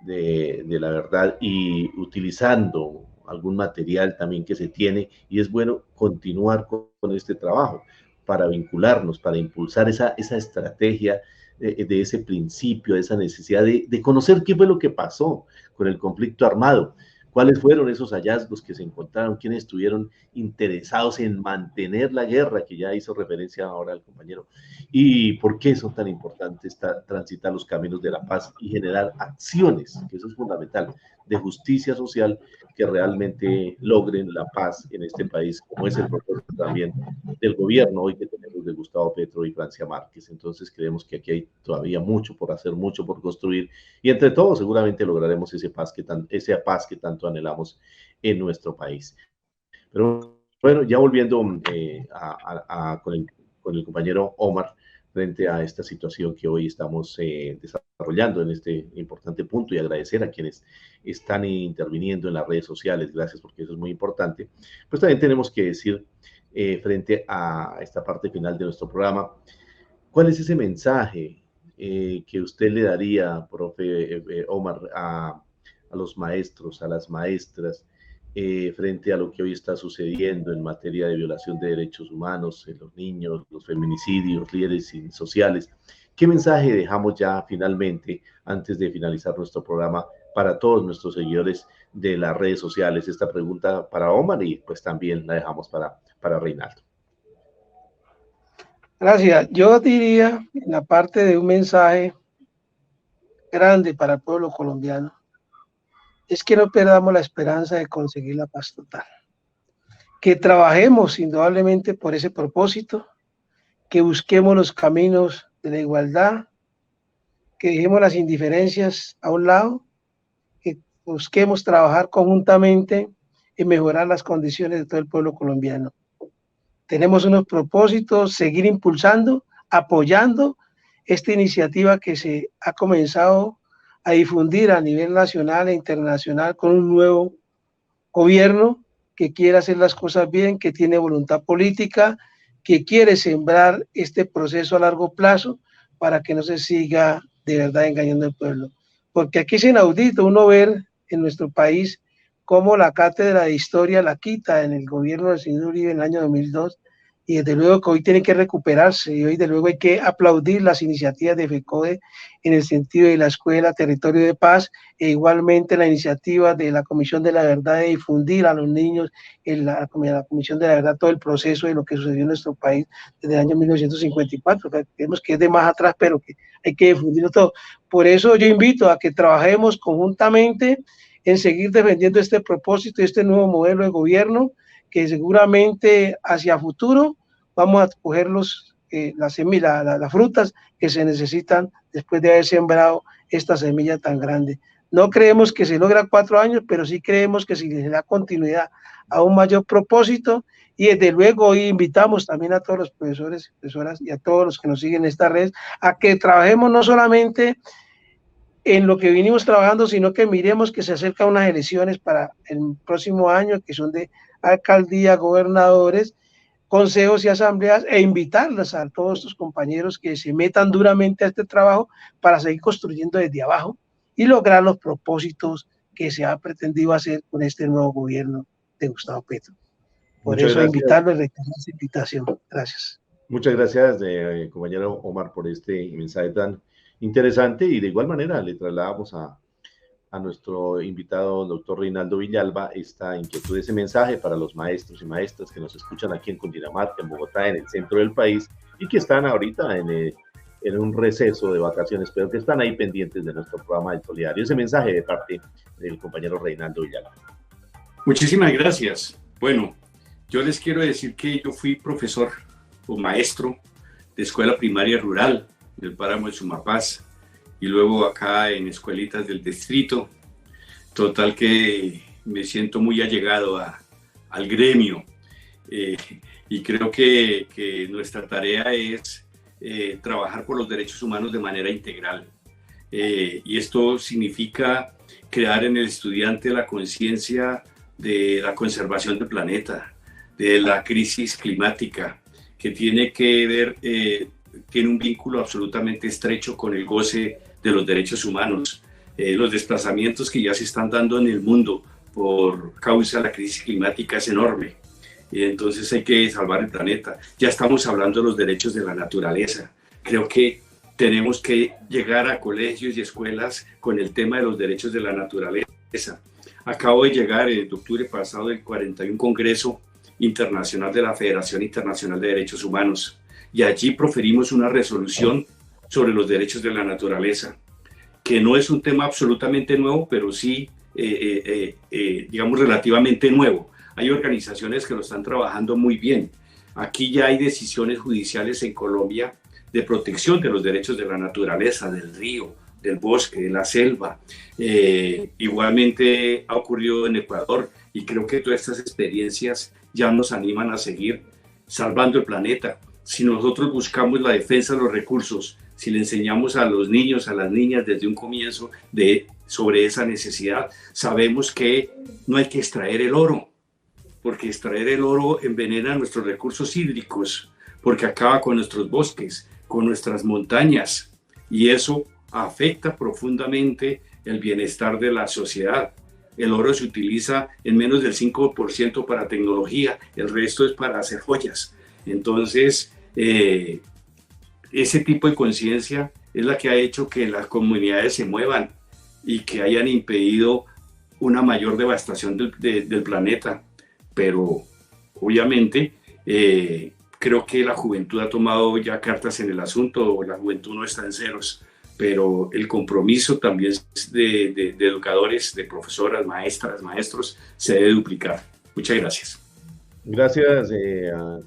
de la verdad y utilizando algún material también que se tiene y es bueno continuar con este trabajo para vincularnos, para impulsar esa estrategia de ese principio, de esa necesidad de conocer qué fue lo que pasó con el conflicto armado, cuáles fueron esos hallazgos que se encontraron, quiénes estuvieron interesados en mantener la guerra, que ya hizo referencia ahora el compañero, y por qué son tan importantes transitar los caminos de la paz y generar acciones, que eso es fundamental, de justicia social que realmente logren la paz en este país, como es el propósito también del gobierno hoy que tenemos de Gustavo Petro y Francia Márquez. Entonces creemos que aquí hay todavía mucho por hacer, mucho por construir y entre todos seguramente lograremos esa paz que tanto anhelamos en nuestro país. Pero bueno, ya volviendo con el compañero Omar, frente a esta situación que hoy estamos desarrollando en este importante punto y agradecer a quienes están interviniendo en las redes sociales, gracias porque eso es muy importante, pues también tenemos que decir frente a esta parte final de nuestro programa, ¿cuál es ese mensaje que usted le daría, profe Omar, a los maestros, a las maestras, frente a lo que hoy está sucediendo en materia de violación de derechos humanos, en los niños, los feminicidios, líderes sociales? ¿Qué mensaje dejamos ya finalmente, antes de finalizar nuestro programa, para todos nuestros seguidores de las redes sociales? Esta pregunta para Omar y pues también la dejamos para Reinaldo. Gracias. Yo diría, en la parte de un mensaje grande para el pueblo colombiano, es que no perdamos la esperanza de conseguir la paz total. Que trabajemos indudablemente por ese propósito, que busquemos los caminos de la igualdad, que dejemos las indiferencias a un lado, que busquemos trabajar conjuntamente en mejorar las condiciones de todo el pueblo colombiano. Tenemos unos propósitos, seguir impulsando, apoyando esta iniciativa que se ha comenzado a difundir a nivel nacional e internacional con un nuevo gobierno que quiere hacer las cosas bien, que tiene voluntad política, que quiere sembrar este proceso a largo plazo para que no se siga de verdad engañando al pueblo. Porque aquí es inaudito uno ver en nuestro país cómo la cátedra de historia la quita en el gobierno del señor Uribe en el año 2002 y desde luego que hoy tiene que recuperarse y hoy desde luego hay que aplaudir las iniciativas de FECODE en el sentido de la escuela Territorio de Paz e igualmente la iniciativa de la Comisión de la Verdad de difundir a los niños en la Comisión de la Verdad todo el proceso de lo que sucedió en nuestro país desde el año 1954, que creemos que es de más atrás, pero que hay que difundirlo todo. Por eso yo invito a que trabajemos conjuntamente en seguir defendiendo este propósito y este nuevo modelo de gobierno que seguramente hacia futuro vamos a coger las semillas, las frutas que se necesitan después de haber sembrado esta semilla tan grande. No creemos que se logra 4 años, pero sí creemos que si le da continuidad a un mayor propósito y desde luego hoy invitamos también a todos los profesores y profesoras y a todos los que nos siguen en esta red a que trabajemos no solamente en lo que vinimos trabajando, sino que miremos que se acercan unas elecciones para el próximo año que son de alcaldía, gobernadores, consejos y asambleas e invitarles a todos estos compañeros que se metan duramente a este trabajo para seguir construyendo desde abajo y lograr los propósitos que se ha pretendido hacer con este nuevo gobierno de Gustavo Petro. Por Muchas eso gracias. invitarlo y reiterar esa invitación. Gracias. Muchas gracias, compañero Omar, por este mensaje tan interesante y de igual manera le trasladamos a nuestro invitado, doctor Reinaldo Villalba, esta inquietud, ese mensaje para los maestros y maestras que nos escuchan aquí en Cundinamarca, en Bogotá, en el centro del país y que están ahorita en un receso de vacaciones, pero que están ahí pendientes de nuestro programa del Solidario. Ese mensaje de parte del compañero Reinaldo Villalba. Muchísimas gracias. Bueno, yo les quiero decir que yo fui profesor o maestro de escuela primaria rural del páramo de Sumapaz y luego acá en escuelitas del distrito. Total que me siento muy allegado al gremio y creo que nuestra tarea es trabajar por los derechos humanos de manera integral. Y esto significa crear en el estudiante la conciencia de la conservación del planeta, de la crisis climática, que tiene que ver, tiene un vínculo absolutamente estrecho con el goce de los derechos humanos. Los desplazamientos que ya se están dando en el mundo por causa de la crisis climática es enorme. Entonces hay que salvar el planeta. Ya estamos hablando de los derechos de la naturaleza. Creo que tenemos que llegar a colegios y escuelas con el tema de los derechos de la naturaleza. Acabo de llegar en octubre pasado del 41 Congreso Internacional de la Federación Internacional de Derechos Humanos y allí proferimos una resolución sobre los derechos de la naturaleza, que no es un tema absolutamente nuevo, pero sí, digamos, relativamente nuevo. Hay organizaciones que lo están trabajando muy bien. Aquí ya hay decisiones judiciales en Colombia de protección de los derechos de la naturaleza, del río, del bosque, de la selva. Igualmente ha ocurrido en Ecuador y creo que todas estas experiencias ya nos animan a seguir salvando el planeta. Si nosotros buscamos la defensa de los recursos, si le enseñamos a los niños, a las niñas desde un comienzo sobre esa necesidad, sabemos que no hay que extraer el oro, porque extraer el oro envenena nuestros recursos hídricos, porque acaba con nuestros bosques, con nuestras montañas, y eso afecta profundamente el bienestar de la sociedad. El oro se utiliza en menos del 5% para tecnología, el resto es para hacer joyas. Entonces, ese tipo de conciencia es la que ha hecho que las comunidades se muevan y que hayan impedido una mayor devastación del planeta. Pero obviamente creo que la juventud ha tomado ya cartas en el asunto, la juventud no está en ceros, pero el compromiso también de educadores, de profesoras, maestras, maestros, se debe duplicar. Muchas gracias. Gracias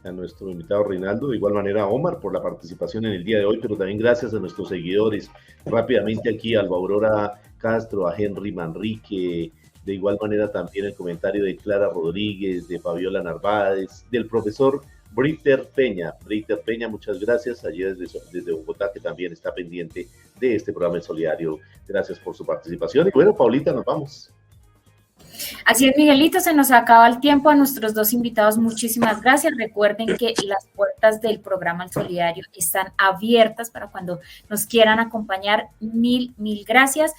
a nuestro invitado Reinaldo, de igual manera a Omar por la participación en el día de hoy, pero también gracias a nuestros seguidores. Rápidamente aquí a Alba Aurora Castro, a Henry Manrique, de igual manera también el comentario de Clara Rodríguez, de Fabiola Narváez, del profesor Briter Peña. Briter Peña, muchas gracias, allí desde Bogotá, que también está pendiente de este programa en Solidario. Gracias por su participación. Y bueno, Paulita, nos vamos. Así es, Miguelito, se nos acaba el tiempo. A nuestros dos invitados, muchísimas gracias. Recuerden que las puertas del programa El Solidario están abiertas para cuando nos quieran acompañar. Mil gracias.